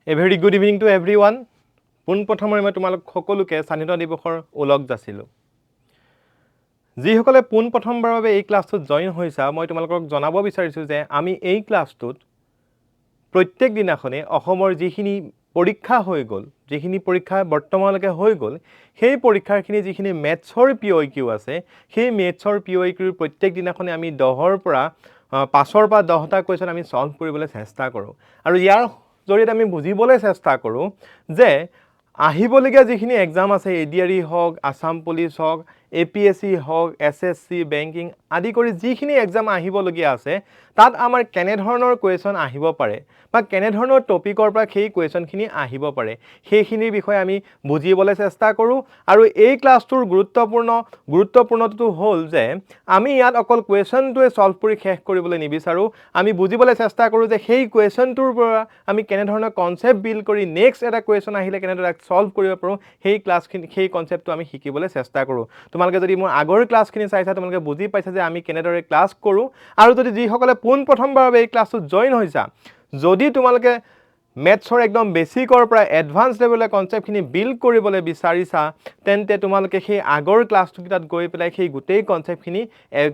A very good evening to everyone. পোনপ্ৰথমে মই তোমালোক সকলোকে স্বাধীনতা দিৱসৰ ওলগ যাচিলোঁ। যিসকলে পোনপ্ৰথমবাৰৰ বাবে এই ক্লাছটোত জইন হৈছা মই তোমালোকক জনাব বিচাৰিছোঁ যে আমি এই ক্লাছটোত প্ৰত্যেক দিনাখনে অসমৰ যিখিনি পৰীক্ষা হৈ গ'ল, যিখিনি পৰীক্ষা বৰ্তমানলৈকে হৈ গ'ল, সেই পৰীক্ষাৰখিনি যিখিনি মেথছৰ POQ আছে, সেই মেথছৰ POQৰ প্ৰত্যেক দিনাখনে আমি 10ৰ পৰা 5ৰ পৰা 10টা কুৱেশ্যন আমি সলভ কৰিবলৈ চেষ্টা কৰোঁ। আৰু ইয়াৰ জৰিয়তে আমি বুজিবলৈ চেষ্টা কৰোঁ যে আহিবলগীয়া যিখিনি এক্সাম আছে ADRE হওক, আসাম পুলিচ হওক, APSC হওক, SSC, বেংকিং আদি কৰি যিখিনি এক্সাম আহিবলগীয়া আছে তাত আমাৰ কেনেধৰণৰ কুৱেশ্যন আহিব পাৰে বা কেনেধৰণৰ টপিকৰ পৰা সেই কুৱেশ্যনখিনি আহিব পাৰে সেইখিনিৰ বিষয়ে আমি বুজিবলৈ চেষ্টা কৰোঁ। আৰু এই ক্লাছটোৰ গুৰুত্বপূৰ্ণটো হ'ল যে আমি ইয়াত অকল কুৱেশ্যনটোৱে সলভ কৰি শেষ কৰিবলৈ নিবিচাৰোঁ, আমি বুজিবলৈ চেষ্টা কৰোঁ যে সেই কুৱেশ্যনটোৰ পৰা আমি কেনেধৰণৰ কনচেপ্ট বিল্ড কৰি নেক্সট এটা কুৱেশ্যন আহিলে কেনেদৰে সলভ কৰিব পাৰোঁ সেই কনচেপ্টটো আমি শিকিবলৈ চেষ্টা কৰোঁ। তোমালোকে যদি মোৰ আগৰ ক্লাছখিনি চাইছা তোমালোকে বুজি পাইছা যে আমি কেনেদৰে ক্লাছ কৰোঁ। আৰু যদি যিসকলে পোনপ্ৰথমবাৰৰ বাবে এই ক্লাছটোত জইন হৈছা, যদি তোমালোকে মেথছৰ একদম বেছিকৰ পৰা এডভান্স লেভেলৰ কনচেপ্টখিনি বিল্ড কৰিবলৈ বিচাৰিছা তেন্তে তোমালোকে সেই আগৰ ক্লাছটোকেইটাত গৈ পেলাই সেই গোটেই কনচেপ্টখিনি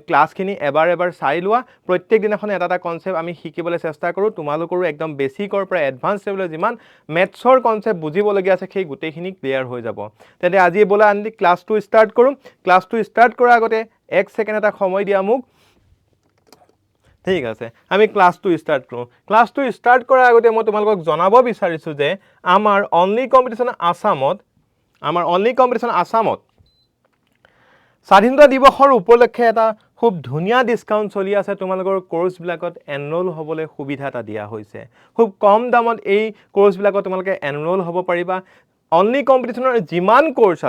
ক্লাছখিনি এবাৰ চাই লোৱা। প্ৰত্যেক দিনাখনে এটা কনচেপ্ট আমি শিকিবলৈ চেষ্টা কৰোঁ। তোমালোকৰো একদম বেছিকৰ পৰা এডভান্স লেভেলৰ যিমান মেথছৰ কনচেপ্ট বুজিবলগীয়া আছে সেই গোটেইখিনি ক্লিয়াৰ হৈ যাব। তেন্তে আজি ব'লা আমি ক্লাছটো ষ্টাৰ্ট কৰোঁ। ক্লাছটো ষ্টাৰ্ট কৰাৰ আগতে 1 ছেকেণ্ড এটা সময় দিয়া মোক। ঠিক আছে, আমি ক্লাছটো ষ্টাৰ্ট কৰোঁ। ক্লাছটো ষ্টাৰ্ট কৰাৰ আগতে মই তোমালোকক জনাব বিচাৰিছোঁ যে আমাৰ অনলি কম্পিটিশ্যন আসামত স্বাধীনতা দিৱসৰ উপলক্ষে এটা খুব ধুনীয়া ডিছকাউণ্ট চলি আছে। তোমালোকৰ কোৰ্ছবিলাকত এনৰোল হ'বলৈ সুবিধা এটা দিয়া হৈছে। খুব কম দামত এই কোৰ্ছবিলাকত তোমালোকে এনৰোল হ'ব পাৰিবা। অনলি কম্পিটিশ্যনৰ যিমান কোৰ্ছ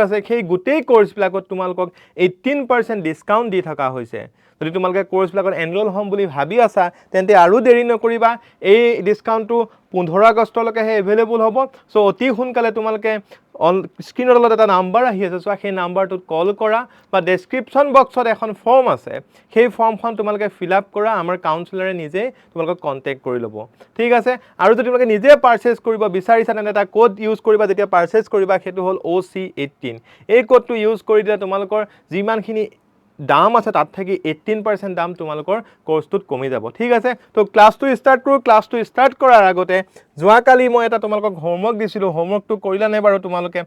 আছে সেই গোটেই কোৰ্ছবিলাকত তোমালোকক 18% ডিছকাউণ্ট দি থকা হৈছে। যদি তোমালোকে কোৰ্ছবিলাকত এনৰোল হ'ম বুলি ভাবি আছা তেন্তে আৰু দেৰি নকৰিবা। এই ডিছকাউণ্টটো 15 আগষ্টলৈকেহে এভেইলেবল হ'ব। চ' অতি সোনকালে তোমালোকে স্ক্ৰীনৰ তলত এটা নাম্বাৰ আহি আছে, চোৱা সেই নাম্বাৰটোত কল কৰা বা ডেছক্ৰিপশ্যন বক্সত এখন ফৰ্ম আছে, সেই ফৰ্মখন তোমালোকে ফিল আপ কৰা। আমাৰ কাউন্সিলৰে নিজেই তোমালোকক কণ্টেক্ট কৰি ল'ব। ঠিক আছে, আৰু যদি তোমালোকে নিজে পাৰ্চেছ কৰিব বিচাৰিছা তেন্তে এটা কোড ইউজ কৰিবা যেতিয়া পাৰ্চেছ কৰিবা, সেইটো হ'ল OC18। এই কোডটো ইউজ কৰি দিলে তোমালোকৰ যিমানখিনি দাম আছে তাত থাকি 18% দাম তোমালোকৰ কোৰ্ছটোত কমি যাব। ঠিক আছে, তো ক্লাছটো ষ্টাৰ্ট কৰোঁ। ক্লাছটো ষ্টাৰ্ট কৰাৰ আগতে যোৱাকালি মই এটা তোমালোকক হোমৱৰ্ক দিছিলোঁ, হোমৱৰ্কটো কৰিলা নে বাৰু তোমালোকে?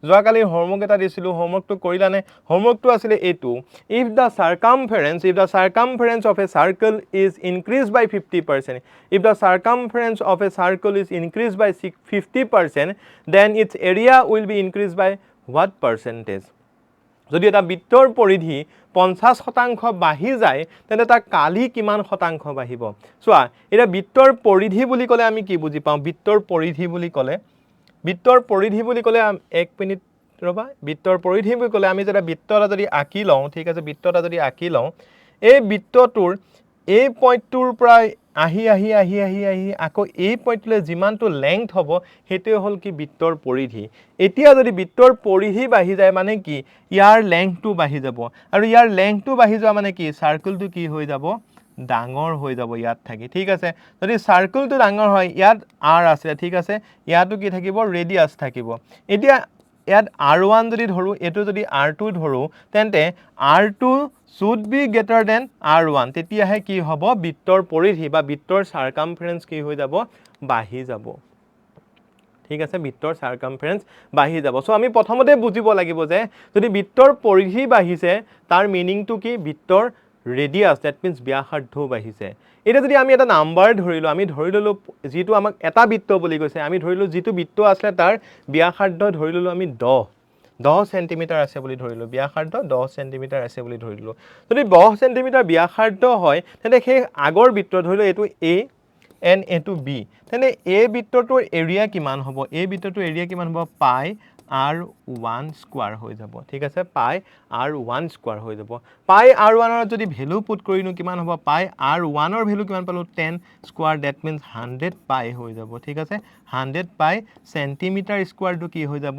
যোৱাকালি হোমৱৰ্ক এটা দিছিলোঁ, হোমৱৰ্কটো কৰিলানে? হোমৱৰ্কটো আছিলে এইটো: if the circumference of a circle is increase by 50%, if the circumference of a circle is increase by 50%, then its area will be increase by what percentage? যদি এটা বৃত্তৰ পৰিধি 50% বাঢ়ি যায় তেন্তে তাৰ কালি কিমান শতাংশ বাঢ়িব? চোৱা, এতিয়া বৃত্তৰ পৰিধি বুলি ক'লে আমি কি বুজি পাওঁ? বৃত্তৰ পৰিধি বুলি ক'লে 1 মিনিট ৰ'বা। বৃত্তৰ পৰিধি বুলি ক'লে আমি যেতিয়া বৃত্ত এটা যদি আঁকি লওঁ, ঠিক আছে, বৃত্ত এটা যদি আঁকি লওঁ, এই বৃত্তটোৰ এই পইণ্টটোৰ পৰা আহি আকৌ এই পইণ্টলৈ যিমানটো লেংথ হ'ব সেইটোৱে হ'ল কি বৃত্তৰ পৰিধি। এতিয়া যদি বৃত্তৰ পৰিধি বাঢ়ি যায় মানে কি ইয়াৰ লেংথটো বাঢ়ি যাব, আৰু ইয়াৰ লেংথটো বাঢ়ি যোৱা মানে কি চাৰ্কলটো কি হৈ যাব? ডাঙৰ হৈ যাব ইয়াত থাকি। ঠিক আছে, যদি চাৰ্কলটো ডাঙৰ হয়, ইয়াত R আছে, ঠিক আছে, ইয়াতো কি থাকিব? ৰেডিয়াছ থাকিব। এতিয়া ইয়াত R1 যদি ধৰোঁ, এইটো যদি R2 ধৰোঁ, তেন্তে R2 should be greater than R1, তেতিয়াহে কি হ'ব? বৃত্তৰ পৰিধি বা বৃত্তৰ চাৰ্কামফাৰেন্স কি হৈ যাব? বাঢ়ি যাব। ঠিক আছে, বৃত্তৰ চাৰ্কামফাৰেন্স বাঢ়ি যাব। চ' আমি প্ৰথমতে বুজিব লাগিব যে যদি বৃত্তৰ পৰিধি বাঢ়িছে তাৰ মিনিংটো কি? বৃত্তৰ ৰেডিয়াছ, ডেট মিনছ ব্যাসাৰ্ধও বাঢ়িছে। এতিয়া যদি আমি এটা নাম্বাৰ ধৰিলোঁ, আমি ধৰি ল'লোঁ যিটো আমাক এটা বৃত্ত বুলি কৈছে, আমি ধৰিলোঁ যিটো বৃত্ত আছিলে তাৰ ব্যাসাৰ্ধ ধৰি ল'লোঁ আমি 10 চেণ্টিমিটাৰ আছে বুলি ধৰিলোঁ, ব্যাসাৰ্ধ 10 চেণ্টিমিটাৰ আছে বুলি ধৰিলোঁ। যদি 10 চেণ্টিমিটাৰ ব্যাসাৰ্ধ হয় তেন্তে সেই আগৰ বৃত্ত ধৰিলোঁ এইটো A এণ্ড এইটো B, তেন্তে এই বৃত্তটোৰ এৰিয়া কিমান হ'ব? এই বৃত্তটোৰ এৰিয়া কিমান হ'ব? পাই R1 স্কোৱাৰ হৈ যাব। ঠিক আছে, পাই R1 স্কোৱাৰ হৈ যাব। পাই R1 যদি ভেলু পুট কৰিনো কিমান হ'ব? পাই R1 ভেলু কিমান পালোঁ? 10 স্কোৱাৰ, ডেট মিনছ 100 পাই হৈ যাব। ঠিক আছে, 100 পাই চেণ্টিমিটাৰ স্কোৱাৰটো কি হৈ যাব?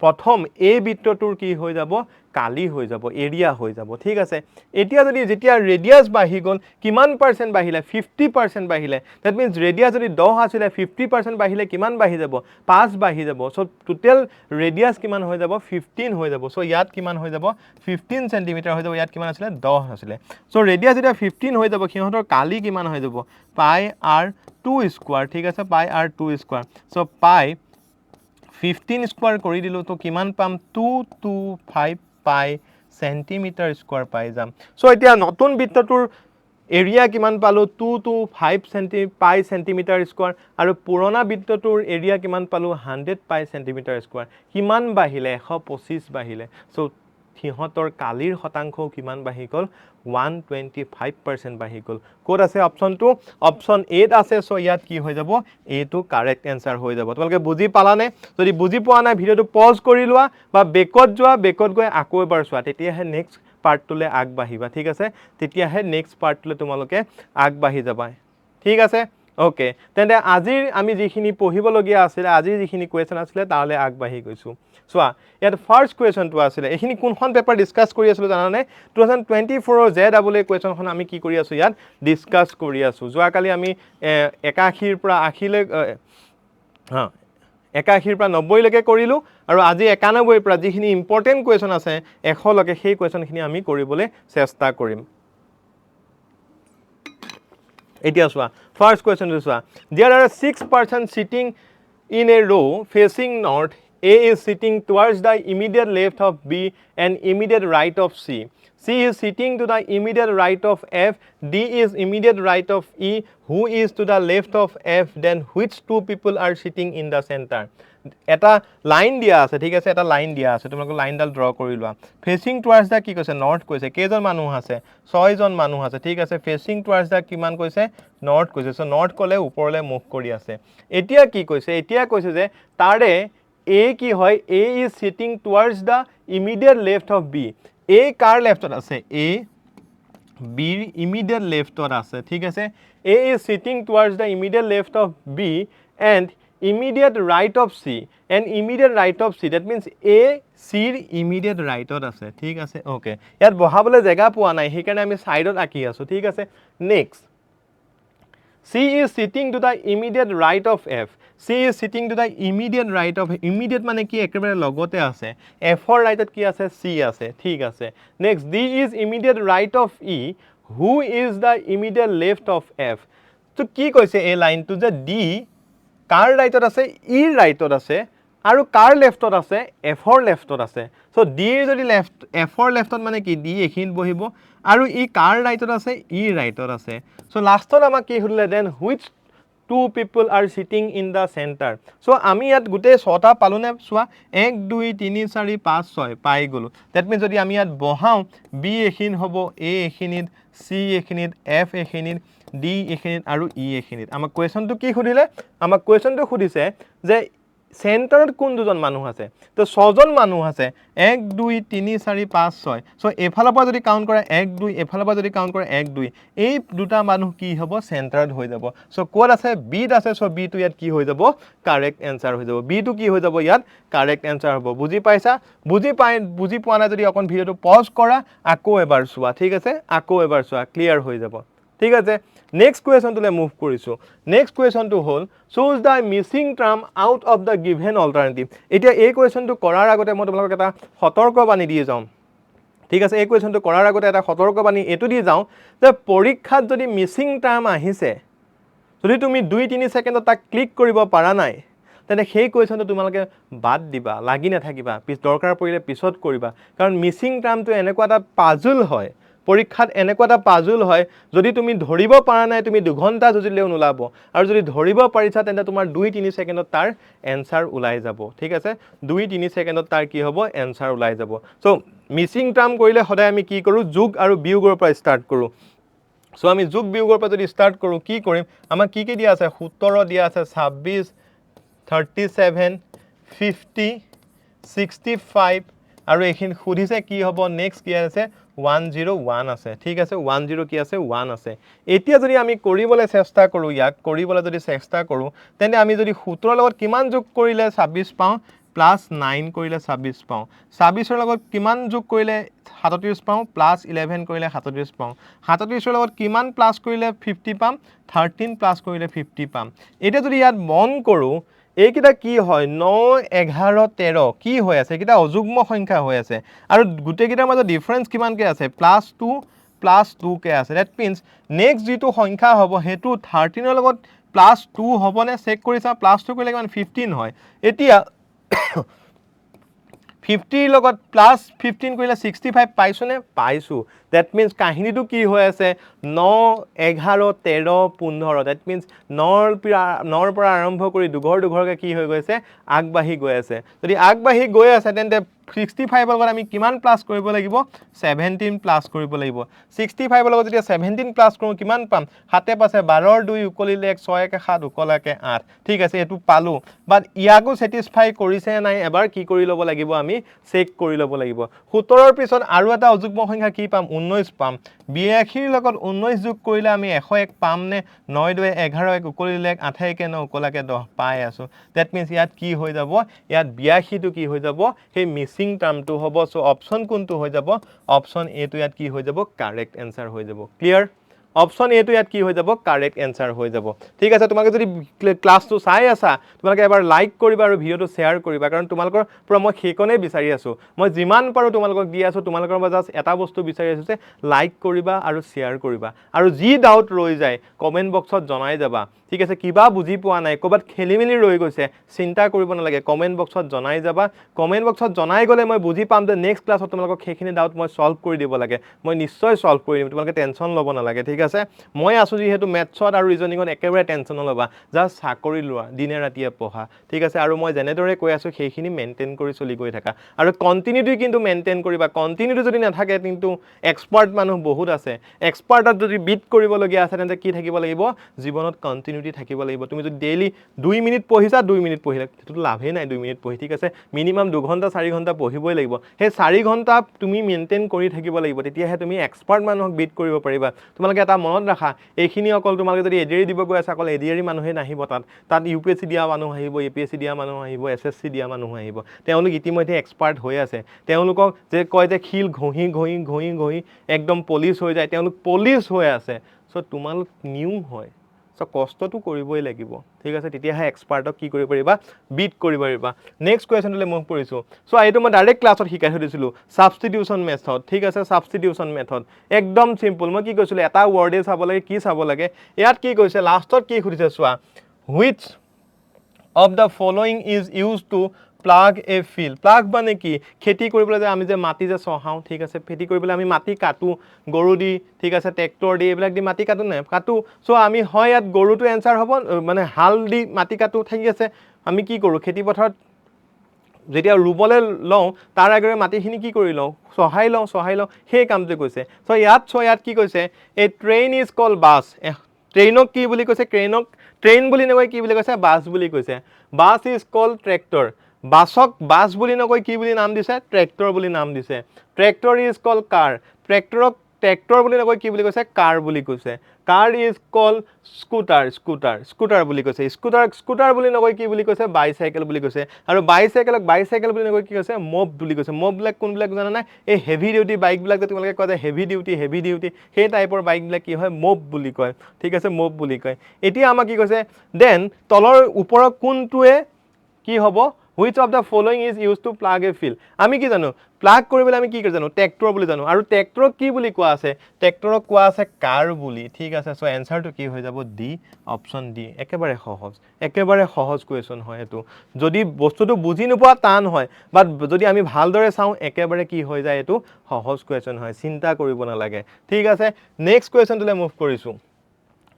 প্ৰথম এই বৃত্তটোৰ কি হৈ যাব? কালি হৈ যাব এৰিয়া হৈ যাব ঠিক আছে এতিয়া যদি যেতিয়া ৰেডিয়াস বাঢ়ি গ'ল কিমান পাৰ্সেন্ট বাঢ়িলে 50% বাঢ়িলে দ্যাট মিন্স ৰেডিয়াস যদি 10 আছিল 50% বাঢ়িলে কিমান বাঢ়ি যাব 5 বাঢ়ি যাব সো টোটাল ৰেডিয়াস কিমান হৈ যাব 15 হৈ যাব সো ইয়াত কিমান হৈ যাব 15 সেন্টিমিটাৰ হৈ যাব ইয়াত কিমান আছিল 10 আছিল সো ৰেডিয়াস যেতিয়া 15 হৈ যাব কিহতৰ কালি কিমান হৈ যাব পাই r2 স্কয়াৰ ঠিক আছে পাই r2 স্কয়াৰ সো পাই 15 স্কয়াৰ কৰি দিলো তো কিমান পাম 225 পাই সেন্টিমিটাৰ স্কয়াৰ পাই যাম সো এতিয়া নতুন বৃত্তটোৰ এৰিয়া কিমান পালো 225 পাই সেন্টিমিটাৰ স্কয়াৰ আৰু পুৰণা বৃত্তটোৰ এৰিয়া কিমান পালো 100 পাই সেন্টিমিটাৰ স্কয়াৰ কিমান বাঢ়িলে 125 বাঢ়িলে সো সিহঁতৰ কালিৰ শতাংশ কিমান বাঢ়ি গল 125% বাঢ়ি গল কোড আছে অপচন 2 অপচন 8 আছে সো ইয়াত কি হৈ যাব এটো কারেক্ট आंसर হৈ যাব তোমালোকে বুজি পালানে যদি বুজি পোৱা নাই ভিডিওটো পজ কৰি লোৱা বা বেকত যোৱা বেকত গৈ আকৌ এবাৰ চোৱা তেতিয়াহে নেক্সট পাৰ্টটোলে আগবাঢ়িবা ঠিক আছে তেতিয়াহে নেক্সট পাৰ্টটোলে তোমালোকে আগবাঢ়ি যাবা ঠিক আছে ওকে তেন্তে আজিৰ আমি যিখিনি পঢ়িবলগীয়া আছিল আজিৰ যিখিনি কোৱেশ্চন আছিল তালে আগবাঢ়ি গৈছো সোৱা ইয়াত ফাৰ্স্ট কোৱেশ্চনটো আছিল এখিনি কোনখন পেপাৰ ডিসকাস কৰি আছিল জানানে 2024 ৰ জেডব্লিউ কোৱেশ্চনখন আমি কি কৰি আছো ইয়াত ডিসকাস কৰি আছো যোৱা কালি আমি 81 ৰ পৰা 80 লৈ 81 ৰ পৰা 90 লৈকে কৰিলো আৰু আজি 91 ৰ পৰা যিখিনি ইম্পৰ্টেন্ট কোৱেশ্চন আছে 100 লৈকে সেই কোৱেশ্চনখিনি আমি কৰিবলৈ চেষ্টা কৰিম এতিয়া সোৱা first question সোৱা there are 6 persons sitting in a row facing north A is sitting towards the immediate left of B and immediate right of C. C is sitting to the immediate right of F. D is immediate right of E. Who is to the left of F? Then which two people are sitting in the center? এটা line দিয়া আছে ঠিক আছে এটা line দিয়া আছে তোমালোক লাইনডাল draw কৰি লোৱা ফেসিং টুৱাৰ্ডছ দা কি কৈছে নৰ্থ কৈছে কেইজন মানুহ আছে 6 জন মানুহ আছে ঠিক আছে ফেসিং টুৱাৰ্ডছ দা কিমান কৈছে নৰ্থ কৈছে সো নৰ্থ কলে ওপৰলে মুখ কৰি আছে এতিয়া কি কৈছে এতিয়া কৈছে যে তাৰে A কি হয় A is sitting towards the immediate left of B A কাৰ লেফটত আছে A B immediate leftত আছে ঠিক আছে A is sitting towards the immediate left of B and immediate right of C and immediate right of C that means A C immediate rightত আছে ঠিক আছে okay ইয়াত বহাবলে জায়গা পোৱা নাই হেকাৰণে আমি সাইডত আকি আছো ঠিক আছে next C is sitting to the immediate right of F. C is sitting to the immediate right of immediate মানে কি একেবাৰে লগতে আছে F ৰ রাইটত কি আছে C আছে ঠিক আছে next D is immediate right of E. Who is the immediate left of F? তো কি কৈছে এই লাইনটো যে D কাৰ ৰাইটত আছে E ৰাইটত আছে আৰু কাৰ লেফটত আছে F ৰ লেফটত আছে সো D যদি লেফট F ৰ লেফটত মানে কি D এখিন বহিব আৰু ই কাৰ ৰাইটত আছে ই ৰাইটত আছে সো লাষ্টত আমাক কি হলে then which two people are sitting in the center so আমি ইয়াত গুটে 6টা পালোনে সোৱা 1 2 3 4 5 6 পাই গলো দ্যাট মিন্স যদি আমি ইয়াত বহাও B এখিন হ'ব A এখিনিত C এখিনিত F এখিনিত D এখিনিত আৰু E এখিনিত আমাক কোৱেশ্চনটো কি খুদিলে আমাক কোৱেশ্চনটো খুদিছে যে সেন্টাৰত কোন দুজন মানুহ আছে তো 6 জন মানুহ আছে 1 2 3 4 5 6 সো এফালৰ পৰা যদি কাউন্ট কৰে 1 2 এফালৰ পৰা যদি কাউন্ট কৰে 1 2 এই দুটা মানুহ কি হ'ব সেন্টাৰত হৈ যাব সো কোড আছে বি আছে সো বি টু ইয়াত কি হৈ যাব কারেক্ট आंसर হৈ যাব বি টু কি হৈ যাব ইয়াত কারেক্ট आंसर হ'ব বুজি পাইছা বুজি পোৱা নাই যদি অকন ভিডিওটো পজ কৰা আকৌ এবাৰ চোৱা ঠিক আছে আকৌ এবাৰ চোৱা ক্লিয়াৰ হৈ যাব ঠিক আছে নেক্সট কোৱেশ্চন তুলে মুভ কৰিছো নেক্সট কোৱেশ্চন টু হল choose the missing term out of the given alternative এতিয়া এই কোৱেশ্চনটো কৰাৰ আগতে মই তোমালোকক এটা সতৰ্কবাণী দি যাম ঠিক আছে এই কোৱেশ্চনটো কৰাৰ আগতে এটা সতৰ্কবাণী এটো দি যাও যে পৰীক্ষাত যদি মিসিং টাৰ্ম আহিছে যদি তুমি 2-3 সেকেন্ডত তাক ক্লিক কৰিব পাৰা নাই তেনে সেই কোৱেশ্চনটো তোমালোকে বাদ দিবা লাগি নাথাকিবা পিছ দৰকাৰ পৰিলে পিছত কৰিবা কাৰণ মিসিং টাৰ্মটো এনেকুৱা এটা পাজল হয় পৰীক্ষাত এনেকুৱা এটা পাজল হয় যদি তুমি ধৰিব পাৰা নাই তুমি 2 ঘণ্টা জুজিলেও নোলাব আৰু যদি ধৰিব পাৰিছা তেন্তে তোমাৰ 2-3 সেকেন্ডত তাৰ आंसर ওলাই যাব ঠিক আছে 2-3 সেকেন্ডত তাৰ কি হ'ব आंसर ওলাই যাব সো মিসিং টাৰ্ম কৰিলে সদায় আমি কি কৰো যোগ আৰু বিয়োগৰ পৰা স্টাৰ্ট কৰো সো আমি যোগ বিয়োগৰ পৰা যদি স্টাৰ্ট কৰো কি কৰিম আমাৰ কি দিয়া আছে 17 দিয়া আছে 26 37 50 65 আৰু এখিন খুদিছে কি হ'ব নেক্সট কি আছে 101 আছে ঠিক আছে 10 কি আছে 1 আছে এতিয়া যদি আমি কৰিবলে চেষ্টা কৰো ইয়াক কৰিবলে যদি চেষ্টা কৰো তেনে আমি যদি 17 লগত কিমান যোগ কৰিলে 26 পাও প্লাছ 9 কৰিলে 26 পাওঁ 26ৰ লগত কিমান যোগ কৰিলে 37 পাওঁ প্লাছ 11 কৰিলে 37 পাওঁ 37ৰ লগত কিমান প্লাছ কৰিলে 50 পাম 13 প্লাছ কৰিলে 50 পাম এতিয়া যদি ইয়াত মন কৰোঁ এইকেইটা কি হয় 9 11 13 কি হৈ আছে এইকেইটা অযুগ্ম সংখ্যা হৈ আছে আৰু গোটেইকেইটাৰ মাজত ডিফাৰেন্স কিমানকৈ আছে +2 কে আছে দ্যাট মিন্স নেক্সট যিটো সংখ্যা হ'ব সেইটো 13ৰ লগত +2 হ'বনে চেক কৰি চা +2 কৰিলে কিমান 15 হয় এতিয়া 50 লগত +15 কৰিলে 65 পাইছোনে পাইছো দ্যাট মিন্স কাহিনীটো কি হৈ আছে 9 11 13 15 দ্যাট মিন্স 9ৰ পৰা আৰম্ভ কৰি দুঘৰকে কি হৈ গৈছে আগবাঢ়ি গৈ আছে যদি আগবাঢ়ি গৈ আছে তেন্তে 65 লগত আমি কিমান প্লাস কৰিব লাগিব 17 প্লাস কৰিব লাগিব 65 লগত যেতিয়া 17 প্লাস কৰোঁ কিমান পাম হাতে পাছে 12 ৰ 2 উকলিলে 1 6 কে 7 উকলাকে 8 ঠিক আছে এটো পালো বাট ইয়াকো স্যাটিসফাই কৰিছে নাই এবাৰ কি কৰি লব লাগিব আমি চেক কৰি লব লাগিব 17 ৰ পিছত আৰু এটা অযুগ্ম সংখ্যা কি পাম 19 পাম 82 ৰ লগত 19 যোগ কৰিলে আমি 101 পাম নে 9 2 11 1 উকলিলে 8 1 9 উকলাকে 10 পাই আছো দ্যাট মিন্স ইয়াত কি হৈ যাব ইয়াত 82 টো কি হৈ যাব হে মিসিং টার্মটো হ'ব সো অপশন কোনটো হৈ যাব অপশন এ টো ইয়াত কি হৈ যাব কারেক্ট आंसर হৈ যাব ক্লিয়ার অপশন এ টো ইয়াত কি হৈ যাব কারেক্ট आंसर হৈ যাব ঠিক আছে তোমাকে যদি ক্লাসটো চাই আছা তোমাকে এবাৰ লাইক কৰিবা আৰু ভিডিওটো শেয়াৰ কৰিবা কাৰণ তোমালোকৰ পৰা মই হেকনে বিচাৰি আছো মই যিমান পাৰো তোমালোকক দি আছো তোমালোকৰ পৰা জাস্ট এটা বস্তু বিচাৰি আছো যে লাইক কৰিবা আৰু শেয়াৰ কৰিবা আৰু যি ডাউট ৰৈ যায় কমেন্ট বক্সত জনাই যাবা ঠিক আছে কিবা বুজি পোৱা নাই কবাত খেলিমেলি ৰৈ গৈছে চিন্তা কৰিব নালাগে কমেন্ট বক্সত জনাই যাবা কমেন্ট বক্সত জনাই গলে মই বুজি পাম যে নেক্সট ক্লাছত তোমালোকক হেখিনি ডাউট মই সলভ কৰি দিব লাগে মই নিশ্চয় সলভ কৰি দিম তোমালোকে টেনচন ল'ব নালাগে ঠিক আছে মই আছো যেহেতু ম্যাথছত আৰু ৰিজনিঙত একেবাৰে টেনচন নলবা জাস্ট চাকৰি লোৱা দিনে ৰাতিয়ে পঢ়া ঠিক আছে আৰু মই জেনেদৰে কৈ আছো হেখিনি মেইনটেইন কৰি চলি গৈ থাকা আৰু কন্টিনিউটি কিন্তু মেইনটেইন কৰিবা কন্টিনিউটি যদি নাথাকে কিন্তু এক্সপাৰ্ট মানুহ বহুত আছে এক্সপাৰ্টত যদি বিট কৰিব লগিয়া আছে তেন্তে কি থাকিব লাগিব জীৱনত কন্টিনিউটি থাকিব লাগিব তুমি যদি ডেইলি 2 মিনিট পঢ়িছা 2 মিনিট পঢ়িলা সেইটো লাভে নাই 2 মিনিট পঢ়ি ঠিক আছে মিনিমাম 2 ঘন্টা 4 ঘন্টা পঢ়িবই লাগিব হে 4 ঘন্টা তুমি মেইনটেইন কৰি থাকিব লাগিব তেতিয়াহে তুমি এক্সপাৰ্ট মানুহক বিট কৰিব পাৰিবা তোমালোকে এটা মনত ৰাখা এইখিনি অকল তোমালোকে যদি এডিআৰি দিব গৈ আছে অকল এডিআৰি মানুহে নাহিব তাত ইউপিএসসি দিয়া মানুহ আহিব এপিএসসি দিয়া মানুহ আহিব এসএসসি দিয়া মানুহ আহিব তেওঁলোক ইতিমধ্যে এক্সপার্ট হৈ আছে তেওঁলোকক যে কয় যে খিল ঘহি একদম পলিশ হৈ যায় তেওঁলোক পলিশ হৈ আছে সো তোমালোক নিউ হয় সো কষ্টটো কৰিবই লাগিব ঠিক আছে তেতিয়াহে এক্সপাৰ্টক কি কৰিব পাৰিবা বিট কৰিব পাৰিবা নেক্সট কোৱেশ্চনলে মুভ কৰিছো সো এইটো মই ডাইৰেক্ট ক্লাছত শিকাই দিছিলো সাবস্টিটিউশন মেথড ঠিক আছে সাবস্টিটিউশন মেথড একদম সিম্পল মই কি কৈছিলো এটা ওয়ার্ডে চাব লাগে কি চাব লাগে ইয়াত কি কৈছে লাষ্টত কি খুদিছে চোৱা which of the following is used to plug a field plug মানে কি খেতি কৰিবলৈ যে আমি যে মাটি যে সহাও ঠিক আছে খেতি কৰিবলৈ আমি মাটি কাটো গৰু দি ঠিক আছে ট্ৰেক্টৰ দি এইবিলাক দি মাটি কাটো না কাটো সো আমি হয় ইয়াত গৰুটো आंसर হ'ব মানে হাল দি মাটি কাটো ঠিক আছে আমি কি কৰো খেতি পথাৰত যেতিয়া ৰুবলে লওঁ তাৰ আগৰে মাটিখিনি কি কৰি লওঁ সহাই লওঁ সেই কামটো কৈছে সো ইয়াত কি কৈছে এ ট্ৰেইন ইজ কল বাস ট্ৰেইনক কি বুলি কৈছে ট্ৰেইন বুলি নকয় কি বুলি কৈছে বাস বুলি কৈছে বাস ইজ কল ট্ৰেক্টৰ বাসক বাস বুলি নকয় কি বুলি নাম দিছে ট্ৰেক্টৰ বুলি নাম দিছে ট্ৰেক্টৰ ইজ কল কাৰ ট্ৰেক্টৰক ট্ৰেক্টৰ বুলি নকয় কি বুলি কৈছে কাৰ বুলি কৈছে কাৰ ইজ কল স্কুটাৰ বুলি কৈছে স্কুটাৰ বুলি নকয় কি বুলি কৈছে বাইসাইকেল বুলি কৈছে আৰু বাইসাইকেল বুলি নকয় কি কৈছে মব বুলি কৈছে মব ব্লেক কোন ব্লেক জানা নাই এই হেভি ডিউটি বাইক ব্লেক যে তোমালোকে কয় যে হেভি ডিউটি সেই টাইপৰ বাইক ব্লেক কি হয় মব বুলি কয় ঠিক আছে মব বুলি কয় এতিয়া আমাক কি কৈছে দেন তলৰ ওপৰৰ কোনটোৱে কি হ'ব which of the following is used to plug a field আমি কি জানো প্লাগ কৰিবলৈ আমি কি কৰি জানো ট্ৰেক্টৰ বুলি জানো আৰু ট্ৰেক্টৰক কি বুলি কোৱা আছে ট্ৰেক্টৰক কোৱা আছে কাৰ বুলি ঠিক আছে সো आंसरটো কি হৈ যাব ডি অপচন ডি একেবাৰে সহজ কোৱেশ্চন হয় এটো যদি বস্তুটো বুজি নোপোৱা টান হয় বাট যদি আমি ভালদৰে চাও একেবাৰে কি হৈ যায় এটো সহজ কোৱেশ্চন হয় চিন্তা কৰিব নালাগে ঠিক আছে নেক্সট কোৱেশ্চনটোলে মুভ কৰিছো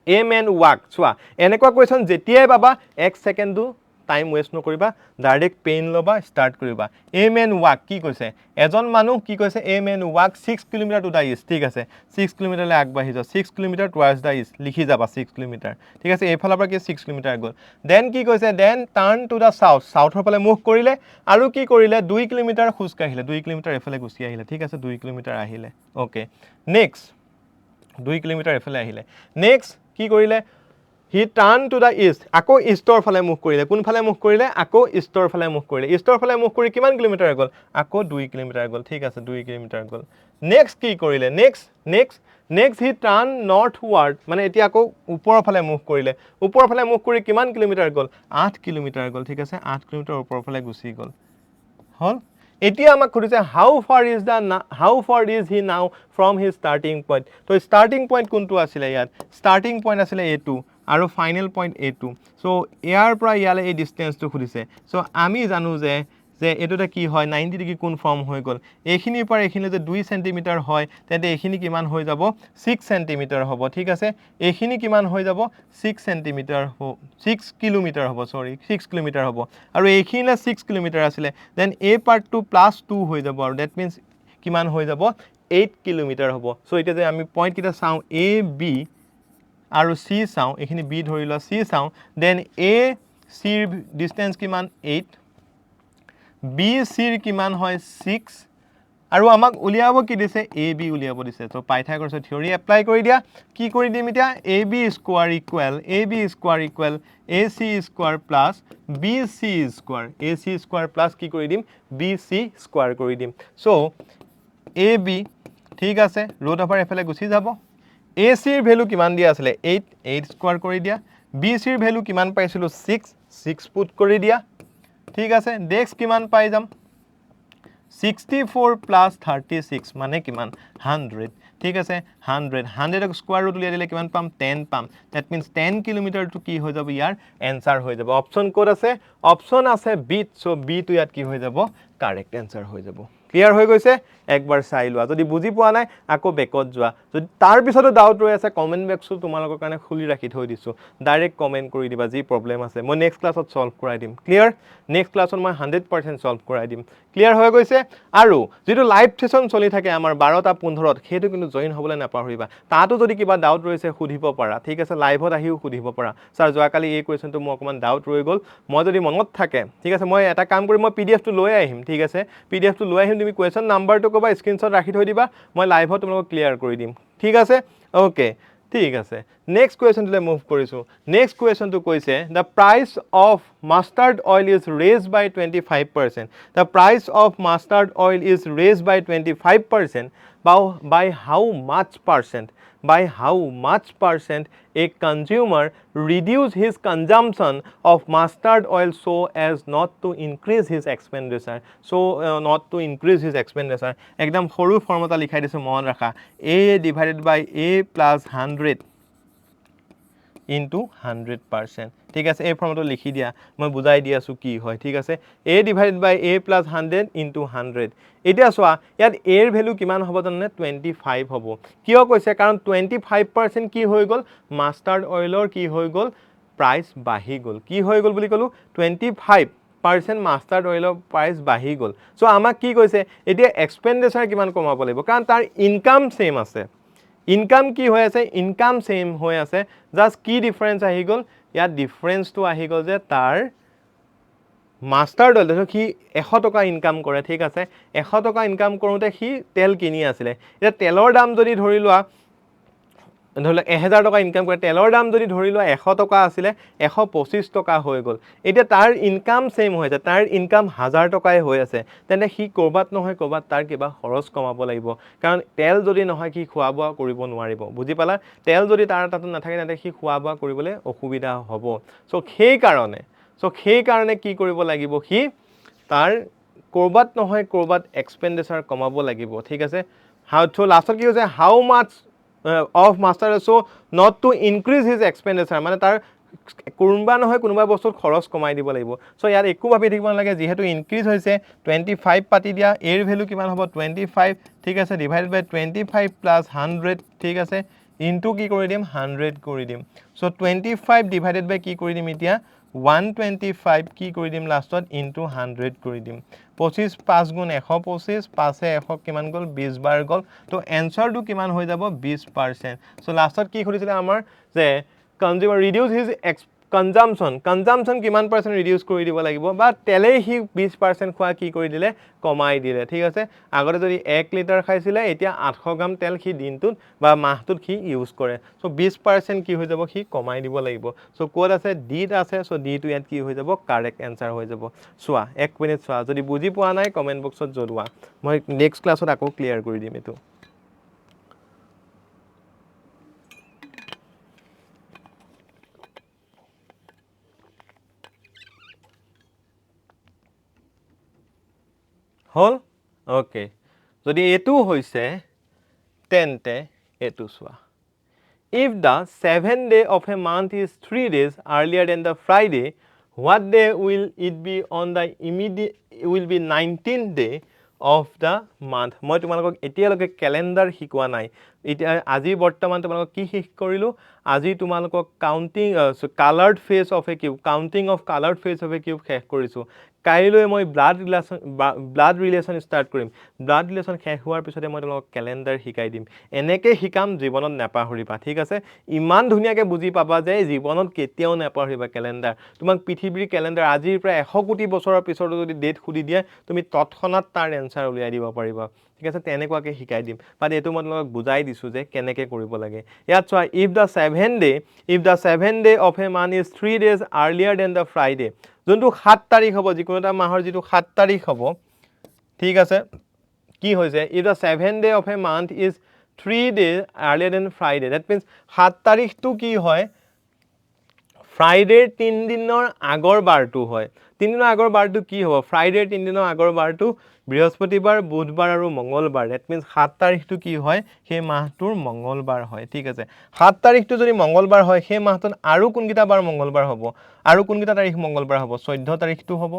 এ ম্যান ওয়াক চোৱা এনেকুৱা কোৱেশ্চন যেতিয়াই পাবা 1 সেকেন্ডটো টাইম ওয়েস্ট নকৰিবা ডাইৰেক্ট পেন লবা স্টাৰ্ট কৰিবা এ ম্যান ওয়াক কি কৈছে এজন মানুহ কি কৈছে a man walk 6 kilometre to the east ঠিক আছে 6 কিলোমিটাৰলৈ আগবাঢ়ি যা 6 কিলোমিটাৰ টুৱাৰ্ডছ দা ইষ্ট লিখি যাবা 6 কিলোমিটাৰ ঠিক আছে এইফালৰ পৰা কি 6 কিলোমিটাৰ গল দেন কি কৈছে দেন টাৰ্ন টু দা সাউথৰ ফালে মুভ কৰিলে আৰু কি কৰিলে 2 কিলোমিটাৰ খোজ কাঢ়িলে 2 কিলোমিটাৰ এফালে গুচি আহিলে ঠিক আছে 2 কিলোমিটাৰ আহিলে ওকে নেক্সট 2 কিলোমিটাৰ এফালে আহিলে নেক্সট কি কৰিলে হি টাৰ্ণ টু দ্য ইষ্ট, আকৌ ইষ্টৰ ফালে মুখ কৰিলে, কোনফালে মুখ কৰিলে, আকৌ ইষ্টৰ ফালে মুখ কৰিলে, ইষ্টৰ ফালে মুখ কৰি কিমান কিলোমিটাৰ গ'ল, আকৌ 2 কিলোমিটাৰ গ'ল, ঠিক আছে 2 কিলোমিটাৰ গ'ল। নেক্সট কি কৰিলে, নেক্সট হি টাৰ্ণ নৰ্থৱাৰ্ড, মানে এতিয়া আকৌ ওপৰৰ ফালে মুখ কৰিলে, ওপৰৰ ফালে মুখ কৰি কিমান কিলোমিটাৰ গ'ল, 8 কিলোমিটাৰ গ'ল, ঠিক আছে 8 কিলোমিটাৰ ওপৰৰ ফালে গুচি গ'ল, হ'ল। এতিয়া আমাক সুধিছে হাউ ফাৰ ইজ হি নাও ফ্ৰম হিজ ষ্টাৰ্টিং পইণ্ট, তো ষ্টাৰ্টিং পইণ্ট কোনটো আছিলে ইয়াত, ষ্টাৰ্টিং পইণ্ট আছিলে এইটো আৰু ফাইনেল পইণ্ট এইটো, চ' ইয়াৰ পৰা ইয়ালৈ এই ডিষ্টেঞ্চটো সুধিছে, চ' আমি জানো যে এইটোতে কি হয় 90 ডিগ্ৰী কোন ফৰ্ম হৈ গ'ল, এইখিনিৰ পৰা এইখিনি যে 2 চেণ্টিমিটাৰ হয় তেন্তে এইখিনি কিমান হৈ যাব 6 চেণ্টিমিটাৰ হ'ব, ঠিক আছে, এইখিনি কিমান হৈ যাব 6 চেণ্টিমিটাৰ 6 কিলোমিটাৰ হ'ব, 6 কিলোমিটাৰ হ'ব, আৰু এইখিনিলে 6 কিলোমিটাৰ আছিলে, দেন এই পাৰ্টটো +2 হৈ যাব, আৰু ডেট মিনছ কিমান হৈ যাব 8 কিলোমিটাৰ হ'ব। চ' এতিয়া যে আমি পইণ্টকেইটা চাওঁ এ বি আৰু চি চাওঁ, এইখিনি বি ধৰি লোৱা, চি চাওঁ, দেন এ চিৰ ডিষ্টেঞ্চ কিমান 8, বি চিৰ কিমান হয় 6, আৰু আমাক উলিয়াব কি দিছে এ বি উলিয়াব দিছে, ত' পাইথাগোৰাছৰ থিয়ৰী এপ্লাই কৰি দিয়া, কি কৰি দিম এতিয়া A B square equal A C square plus B C square plus কি কৰি দিম বি চি স্কোৱাৰ কৰি দিম। চ' এ বি ঠিক আছে, ৰুট অভাৰ এফালে গুচি যাব, এ চিৰ ভেলু কিমান দিয়া আছিলে 8 স্কোৱাৰ কৰি দিয়া, বি চিৰ ভেলু কিমান পাইছিলোঁ 6 পুট কৰি দিয়া, ঠিক আছে, নেক্সট কিমান পাই যাম 64 প্লাছ 36 মানে কিমান 100, ঠিক আছে 100ক স্কোৱাৰ ৰুট উলিয়াই দিলে কিমান পাম 10 পাম, ডেট মিনছ 10 কিলোমিটাৰটো কি হৈ যাব ইয়াৰ এনচাৰ হৈ যাব। অপশ্যন ক'ত আছে, অপশ্যন আছে বিত, চ' বিটো ইয়াত কি হৈ যাব কাৰেক্ট এনচাৰ হৈ যাব। ক্লিয়াৰ হৈ গৈছে, একবাৰ চাই লোৱা, যদি বুজি পোৱা নাই আকৌ বেকত যোৱা, যদি তাৰপিছতো ডাউট ৰৈ আছে কমেণ্ট বক্সটো তোমালোকৰ কাৰণে খুলি ৰাখি থৈ দিছোঁ, ডাইৰেক্ট কমেণ্ট কৰি দিবা যি প্ৰব্লেম আছে, মই নেক্সট ক্লাছত ছল্ভ কৰাই দিম। ক্লিয়াৰ, নেক্সট ক্লাছত মই 100% ছল্ভ কৰাই দিম। ক্লিয়াৰ হৈ গৈছে, আৰু যিটো লাইভ ছেশ্যন চলি থাকে আমাৰ 12:15 সেইটো কিন্তু জইন হ'বলৈ নাপাহৰিবা, তাতো যদি কিবা ডাউট ৰৈছে সুধিব পাৰা, ঠিক আছে, লাইভত আহিও সুধিব পাৰা, ছাৰ যোৱাকালি এই কুৱেশ্যনটো মোৰ অকণমান ডাউট ৰৈ গ'ল, মই যদি মনত থাকে, ঠিক আছে, মই এটা কাম কৰিম, মই PDF টো লৈ আহিম, ঠিক আছে, PDF টো লৈ আহিম, তুমি কুৱেশ্যন নাম্বাৰটো ক'বা, স্ক্ৰীনশ্বট ৰাখি থৈ দিবা, মই লাইভত তোমালোকক ক্লিয়াৰ কৰি দিম, ঠিক আছে, অ'কে, ঠিক আছে। নেক্সট কুৱেশ্যনটোলৈ মুভ কৰিছোঁ, নেক্সট কুৱেশ্যনটো কৈছে the price of mustard oil is raise by 25%, the price of mustard oil is raise by 25%, by how much percent a consumer reduce his consumption of mustard oil so as not to increase his expenditure, একদম সৰু form এটা লিখাই দিছোঁ মনত ৰাখা, a divided by a plus 100 into 100%, ঠিক আছে, এই ফৰ্মটো লিখি দিয়া, মই বুজাই দি আছোঁ কি হয়, ঠিক আছে, a divided by a plus 100 into 100, এতিয়া চোৱা ইয়াত a ৰ ভেলু কিমান হ'ব জানে 25 হ'ব, কিয় কৈছে, কাৰণ 25% কি হৈ গ'ল মাষ্টাৰ্ড অইলৰ কি হৈ গ'ল প্ৰাইচ বাঢ়ি গ'ল, কি হৈ গ'ল বুলি ক'লোঁ 25% মাষ্টাৰ্ড অইলৰ প্ৰাইচ বাঢ়ি গ'ল। চ' আমাক কি কৈছে এতিয়া এক্সপেণ্ডিচাৰ কিমান কমাব লাগিব, কাৰণ তাৰ ইনকাম ছেম আছে, ইনকাম কি হৈ আছে, ইনকাম ছেম হৈ আছে, জাষ্ট কি ডিফাৰেঞ্চ আহি গ'ল, ইয়াত ডিফাৰেঞ্চটো আহি গ'ল যে তাৰ মাষ্টাৰ্ড অইল, সি 100 টকা ইনকাম কৰে, ঠিক আছে, 100 টকা ইনকাম কৰোঁতে সি তেল কিনি আছিলে, এতিয়া তেলৰ দাম যদি ধৰি লোৱা 1000 টকা ইনকাম কৰে, তেলৰ দাম যদি ধৰি লোৱা 100 টকা আছিলে 125 টকা হৈ গ'ল, এতিয়া তাৰ ইনকাম ছেম হৈ আছে, তাৰ ইনকাম 1000 টকাই হৈ আছে, তেন্তে সি ক'ৰবাত নহয় ক'ৰবাত তাৰ কিবা খৰচ কমাব লাগিব, কাৰণ তেল যদি নহয় সি খোৱা বোৱা কৰিব নোৱাৰিব, বুজি পালা, তেল যদি তাৰ তাত নাথাকে তেন্তে সি খোৱা বোৱা কৰিবলৈ অসুবিধা হ'ব। চ' সেইকাৰণে কি কৰিব লাগিব, সি তাৰ ক'ৰবাত নহয় ক'ৰবাত এক্সপেণ্ডিচাৰ কমাব লাগিব, ঠিক আছে, লাষ্টত কি হৈছে how much of master so' not to increase his expenditure, মানে তাৰ কোনোবা নহয় কোনোবা বস্তুত খৰচ কমাই দিব লাগিব। চ' ইয়াত একো ভাবি থাকিব নালাগে, যিহেতু ইনক্ৰিজ হৈছে 25 পাতি দিয়া, এৰ ভেলু কিমান হ'ব 25, ঠিক আছে, ডিভাইডেড বাই 25 প্লাছ 100, ঠিক আছে, ইনটু কি কৰি দিম 100 কৰি দিম, চ' 25 ডিভাইডেড বাই কি কৰি দিম এতিয়া 125 কি কৰি দিম লাষ্টত ইনটু 100 কৰি দিম, 25 5 গুণ 125, 5 100 কিমান গ'ল 20 বাৰ গ'ল, তো এনচাৰটো কিমান হৈ যাব 20%। চ' লাষ্টত কি সুধিছিলে আমাৰ যে কনজিউমাৰ ৰিডিউচ হিজ কনজামশ্যন কিমান পাৰ্চেণ্ট ৰিডিউচ কৰি দিব লাগিব বা তেলেই সি 20% খোৱা কি কৰি দিলে কমাই দিলে ঠিক আছে আগতে যদি 1 লিটাৰ খাইছিলে এতিয়া 800 গ্ৰাম তেল সি দিনটোত বা মাহটোত সি ইউজ কৰে সো 20% কি হৈ যাব সি কমাই দিব লাগিব সো কোড আছে ডিত আছে সো ডি টু ইয়াত কি হৈ যাব কাৰেক্ট এনসাৰ হৈ যাব চোৱা 1 মিনিট চোৱা যদি বুজি পোৱা নাই কমেন্ট বক্সত জনোৱা মই নেক্সট ক্লাছত আকৌ ক্লিয়াৰ কৰি দিম এটো হল ওকে যদি এটো হৈছে তেন্তে এটো চোৱা if the 7th day of a month is 3 days earlier than the Friday what day will it be on the immediate will be 19th day of the month মই তোমালোকক এতিয়ালৈকে ক্যালেন্ডাৰ শিকোৱা নাই এতিয়া আজি বৰ্তমান তোমালোকক কি শিক কৰিলো আজি তোমালোকক counting coloured face of A cube counting of coloured face of A cube শেষ কৰিছো কাইলৈ মই ব্লাড ৰিলেশন স্টাৰ্ট কৰিম ব্লাড ৰিলেশন শেষ হোৱাৰ পিছতে মই তোমালোকক ক্যালেন্ডাৰ শিকাই দিম এনেকে শিকাম জীৱনত নেপাহৰিবা ঠিক আছে ইমান ধুনিয়াকে বুজি পাবা যে জীৱনত কেতিয়াও নেপাহৰিবা ক্যালেন্ডাৰ তোমাক পৃথিৱীৰ ক্যালেন্ডাৰ আজিৰ প্ৰায় 100 কোটি বছৰৰ পিছৰ যদি ডেট খুলি দিয়ে তুমি তৎক্ষণাত তাৰ এনসাৰ উলিয়াই দিব পাৰিবা ঠিক আছে তেনেকুৱাকে শিকাই দিম বাট এটো মই তোমাক বুজাই দিছো যে কেনেকে কৰিব লাগে ইয়াত চোৱা if the 7th day of a month is 3 days earlier than the Friday যোনটো 7 তাৰিখ হ'ব যিকোনো এটা মাহৰ যেটো 7 তাৰিখ হ'ব ঠিক আছে কি হৈছে if the 7th day of a month is 3 days earlier than Friday that means 7 তাৰিখটো কি হয় ফ্ৰাইডে 3 দিনৰ আগৰ বাৰটো হয় 3 দিনৰ আগৰ বাৰটো কি হ'ব ফ্ৰাইডে 3 দিনৰ আগৰ বাৰটো বৃহস্পতিবাৰ বুধবাৰ আৰু মঙ্গলবাৰ that means 7 তাৰিখটো কি হয় সেই মাহটোৰ মঙ্গলবাৰ হয় ঠিক আছে 7 তাৰিখটো যদি মঙ্গলবাৰ হয় সেই মাহটোত আৰু কোনকিটা বাৰ মঙ্গলবাৰ হ'ব আৰু কোনকিটা তাৰিখ মঙ্গলবাৰ হ'ব 14 তাৰিখটো হ'ব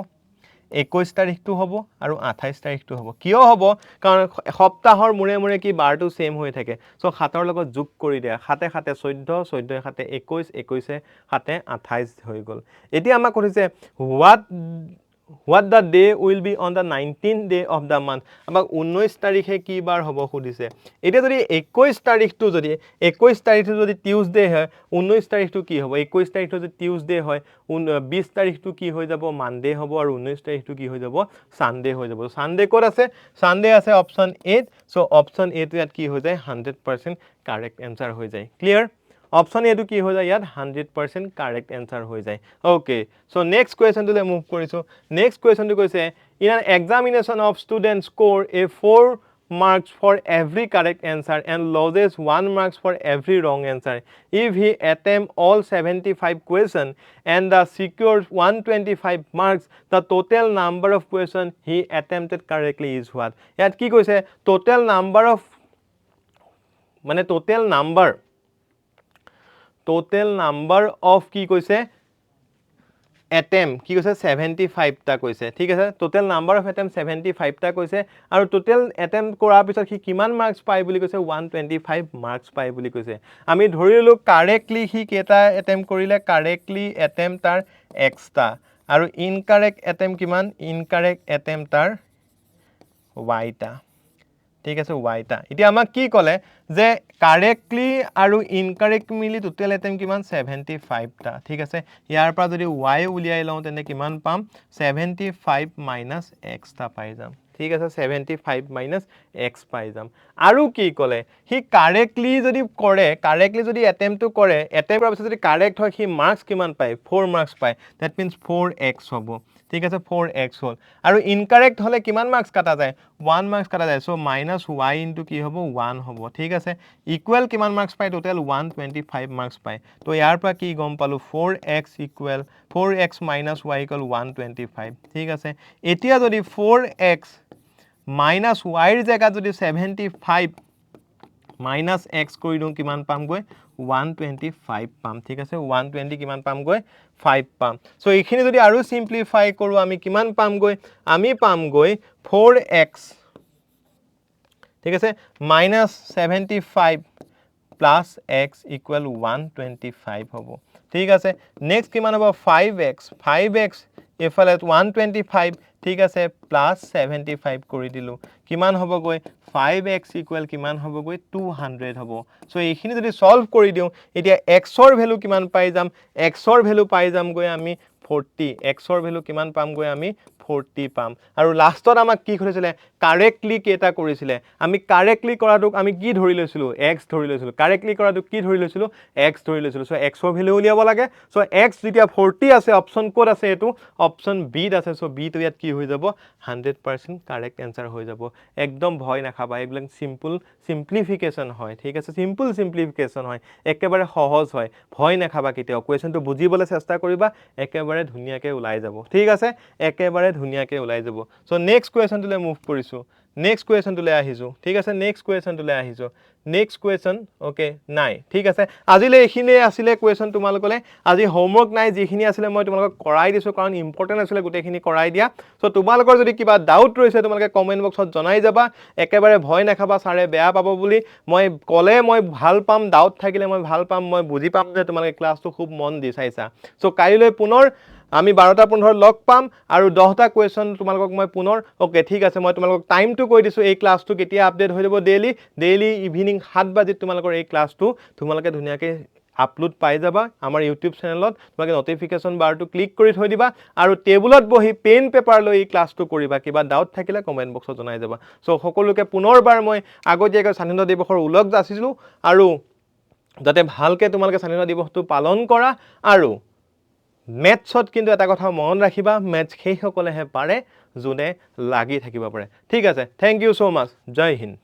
21 তাৰিখটো হ'ব আৰু 28 তাৰিখটো হ'ব কিয় হ'ব কাৰণ সপ্তাহৰ মুৰে মুৰে কি বাৰটো সেম হৈ থাকে সো 7ৰ লগত যোগ কৰি দিয়া 7 7 14 14 7 21 21 7 28 হৈ গল এতিয়া আমাক কৈছে what the day will be on the 19th day of the month আমাক 19 তাৰিখে কি বাৰ হ'ব খুদিছে এটা যদি 21 তাৰিখটো যদি টিউজডে হয় 19 তাৰিখটো কি হ'ব 21 তাৰিখটো যদি টিউজডে হয় 20 তাৰিখটো কি হৈ যাব মানডে হ'ব আৰু 19 তাৰিখটো কি হৈ যাব সানডে হৈ যাব সানডে ক'ত আছে সানডে আছে অপচন 8 সো অপচন 8 ইয়াত কি হৈ যায় 100% কারেক্ট आंसर হৈ যায় ক্লিয়াৰ অপচন এটো কি হৈ যায় ইয়াত 100% কাৰেক্ট आंसर হৈ যায় ওকে সো নেক্সট কোৱেশ্চন টুলে মুভ কৰিছো নেক্সট কোৱেশ্চন টু কৈছে in an examination of students score a 4 marks for every correct answer and loses 1 marks for every wrong answer if he attempt all 75 question and the secures 125 marks the total number of question he attempted correctly is what ইয়াত কি কৈছে total number of কি কৈছে attempt কি কৈছে 75 টা কৈছে ঠিক আছে total number of attempt 75 টা কৈছে আৰু total attempt কৰাৰ পিছত কি কিমান মাৰ্কস পায় বুলি কৈছে 125 মাৰ্কস পায় বুলি কৈছে আমি ধৰিলো কাৰেক্টলি কি কেটা attempt কৰিলে কাৰেক্টলি attempt তাৰ x টা আৰু ইনকাৰেক্ট attempt কিমান ইনকাৰেক্ট attempt তাৰ y টা ঠিক আছে y টা এতিয়া আমাক কি ক'লে যে কারেক্টলি আৰু ইনকাৰেক্ট মিলি টোটাল attempt কিমান 75 টা ঠিক আছে ইয়াৰ পৰা যদি y উলিয়াই লওঁ তেনে কিমান পাম 75 - x টা পাই যাম ঠিক আছে 75 - x পাই যাম আৰু কি ক'লে হি কাৰেক্টলি যদি কৰে কাৰেক্টলি যদি attempt টো কৰে attempt কৰাৰ পিছত যদি কারেক্ট হয় হি মার্কস কিমান পায় 4 মার্কস পায় that means 4x হ'ব ঠিক আছে 4x হল আৰু ইনকারেক্ট হলে কিমান মার্কস কাটা যায় 1 মার্কস কাটা যায় সো -y ইনটু কি হ'ব 1 হ'ব ঠিক আছে ইকুৱেল কিমান মাৰ্কস পায় টোটাল 125 মাৰ্কস পায় তো ইয়াৰ পৰা কি গম পালো 4x equal 4x - y equal 125 ঠিক আছে এতিয়া যদি 4x - y ৰ জায়গাত যদি 75 - x কৰি দিও কিমান পাম গৈ 125 পাম ঠিক আছে 120 কিমান পাম গৈ 5 পাম সো এইখিনি যদি আৰু সিম্পলিফাই কৰো আমি কিমান পাম গৈ আমি পাম গৈ 4x ঠিক আছে -75 plus x equal 125 হ'ব ঠিক আছে নেক্সট কিমান হ'ব 5x এফালে 125 ঠিক আছে plus 75 কৰি দিলো কিমান হ'ব গৈ 5x ইকুৱেল কিমান হ'বগৈ 200 হ'ব সো এইখিনি যদি সলভ কৰি দিওঁ এতিয়া xৰ ভ্যালু কিমান পাই যাম xৰ ভ্যালু পাই যামগৈ আমি 40 xৰ ভ্যালু কিমান পামগৈ আমি 40 পাম আৰু লাষ্টত আমাক কি কৰিছিলে কাৰেক্টলি কেটা কৰিছিলে আমি কাৰেক্টলি কৰাটোক আমি কি ধৰি লৈছিলো x ধৰি লৈছিলো কাৰেক্টলি কৰাটোক কি ধৰি লৈছিলো x ধৰি লৈছিলো সো x ৰ ভ্যালু উলিয়াব লাগে সো x যেতিয়া 40 আছে অপচন কোড আছে এটো অপচন বি ত আছে সো বি তো ইয়াত কি হৈ যাব 100% কাৰেক্ট আনসাৰ হৈ যাব একদম ভয় নাখাবা এইবিলাক সিম্পলিফিকেশন হয় ঠিক আছে সিম্পল সিম্পলিফিকেশন হয় একেবাৰে সহজ হয় ভয় নাখাবা কেতিয়াও কোৱেশ্চনটো বুজিবলৈ চেষ্টা কৰিবা একেবাৰে ধুনিয়াকে ওলাই যাব ঠিক আছে একেবাৰে ধুনিয়াকে ওলাই যাব সো নেক্সট কোৱেশ্চনটোলে মুভ কৰিছো নেক্সট কোৱেশ্চনটোলে আহিছো ঠিক আছে নেক্সট কোৱেশ্চনটোলে আহিছো নেক্সট কোৱেশ্চন ওকে নাই ঠিক আছে আজিলে এখিনি আছিল কোৱেশ্চন তোমালোকলে আজি হোমৱৰ্ক নাই যিখিনি আছিল মই তোমালোকক কৰাই দিছো কাৰণ ইম্পৰ্টেন্ট আছিল গোটেইখিনি কৰাই দিয়া সো তোমালোকৰ যদি কিবা ডাউট ৰৈছে তোমালোকে কমেন্ট বক্সত জনাই যাবা একেবাৰে ভয় নাখাবা সাৰে বেয়া পাব বুলি মই কলে মই ভাল পাম ডাউট থাকিলে মই ভাল পাম মই বুজি পাম যে তোমালোকে ক্লাসটো খুব মন দি চাইছা সো কাইলৈ পুনৰ আমি 12:15 লগ পাম আৰু 10টা কোৱেশ্চন তোমালোকক মই পুনৰ ওকে ঠিক আছে মই তোমালোকক টাইমটো কৈ দিছো এই ক্লাসটো কেতিয়া আপডেট হৈ যাব ডেইলি ইভিনিং 7 বাজিত তোমালোকৰ এই ক্লাসটো তোমালোকে ধুনিয়াকে আপলোড পাই যাবা আমাৰ ইউটিউব চেনেলত তোমালোকে নটিফিকেশন বাৰটো ক্লিক কৰি থৈ দিবা আৰু টেবুলত বহি পেন পেপাৰ লৈ এই ক্লাসটো কৰিবা কিবা ডাউট থাকিলে কমেন্ট বক্সত জনাই যাবা সো সকলোকে পুনৰবাৰ মই আগতীয়াকৈ স্বাধীনতা দিৱসৰ উলগ যাচিছো আৰু যাতে ভালকে তোমালোকে স্বাধীনতা দিৱসটো পালন কৰা আৰু মেথছত কিন্তু এটা কথা মন ৰাখিবা মেথছ সেই সকলেহে পাৰে যোনে লাগি থাকিব পাৰে ঠিক আছে থ্যাংক ইউ সো মাচ জয় হিন্দ